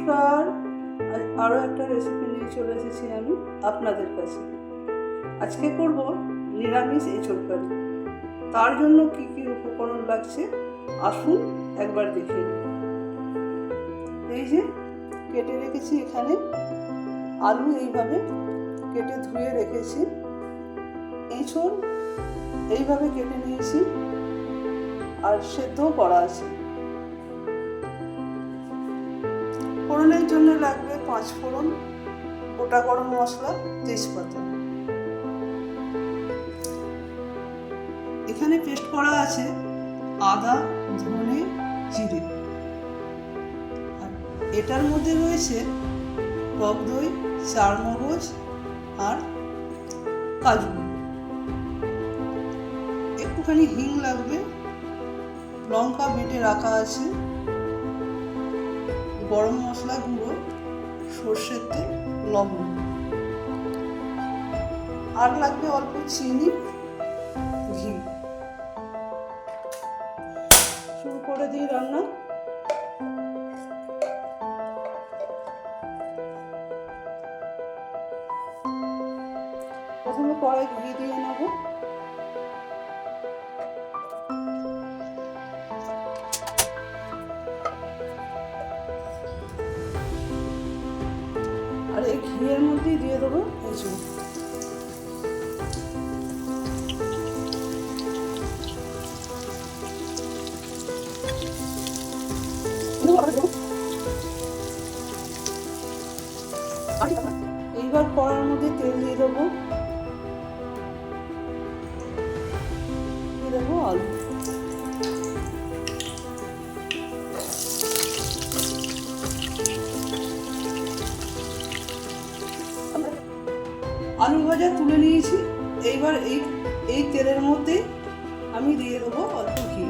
নমস্কার, আরও একটা রেসিপি নিয়ে চলে এসেছি আমি আপনাদের কাছে। আজকে করব নিরামিষ এঁচোড় কারি। তার জন্য কি কি উপকরণ লাগছে আসুন একবার দেখে নিই। এই যে কেটে রেখেছি, এখানে আলু এইভাবে কেটে ধুয়ে রেখেছি, এঁচোড় এইভাবে কেটে নিয়েছি আর সেদ্ধও করা আছে। ফোড়নের জন্য লাগবে 5 ফোড়ন, গোটা গরম মশলা, তেজপাতা। এখানে পেস্ট করা আছে আদা, ধনে, জিরে। আর এটার মধ্যে রয়েছে টক দই, চারমগজ আর কাজু। একটুখানি হিং লাগবে, লঙ্কা বেটে রাখা আছে, গরম মশলা গুঁড়ো, সর্ষের তেল, লবণ। আর লাগবে অল্প চিনি, ঘি। শুরু করে দিই রান্না। প্রথমে কড়াই ঘি দিয়ে নেব। আর এই ঘিয়ের মধ্যেই দিয়ে দেবো এঁচোড়। এইবার কড়ার মধ্যে তেল দিয়ে দেবো, আলু। আলু ভাজা তুলে নিয়েছি। এইবার এই তেলের মধ্যে আমি দিয়ে দেবো অল্প ঘি।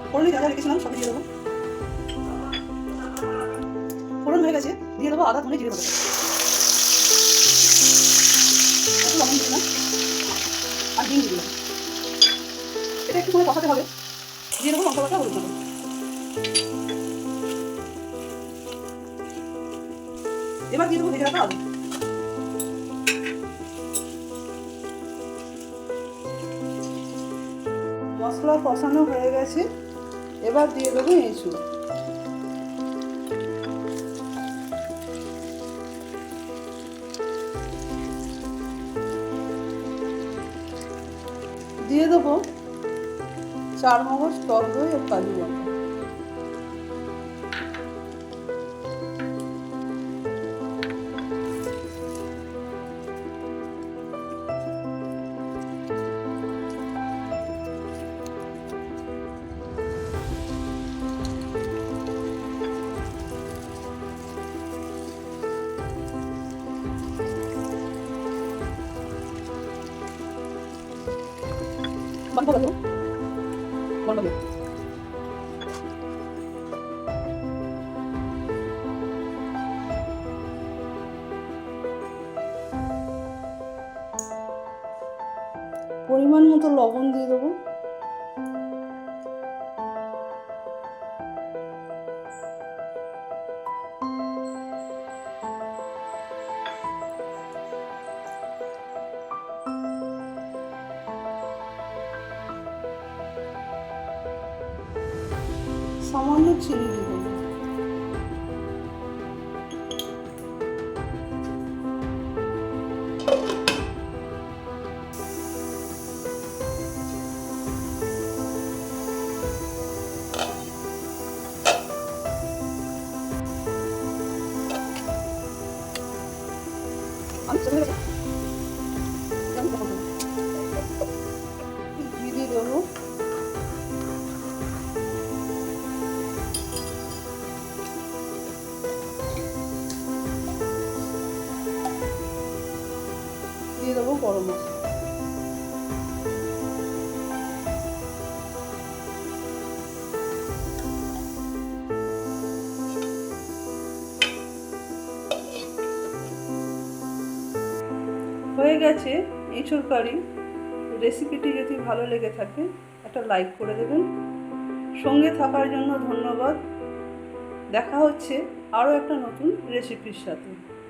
ফোড়নে যা যা রেখেছিলাম সব দিয়ে দেবো। ফোড়ন হয়ে গেছে, দিয়ে দেবো আদা, ধনে, জিরে বাটা। একটু লবণ দিলাম আর ডিম দিলাম। এটা একটু সময় কষাতে হবে। দিয়ে দেবো লঙ্কা বাটা, হলুদ বাটা। এবার দিয়ে দেবো ভেজে রাখা আলু। মশলা কষানো হয়ে গেছে, এবার দিয়ে দেবো এঁচোড়। দিয়ে দেবো চারমগজ, টক দই ও কাজু বাটা। পরিমাণ মতো লবণ দিয়ে দেবো। সামান্য চিনি দিব। ঘি দিয়ে দেবো। দিয়ে দেবো গরম মশলা। হয়ে গেছে এঁচোড় কারি। রেসিপিটি যদি ভালো লেগে থাকে একটা লাইক করে দেবেন, সঙ্গে থাকার জন্য ধন্যবাদ। দেখা হচ্ছে আরও একটা নতুন রেসিপির সাথে।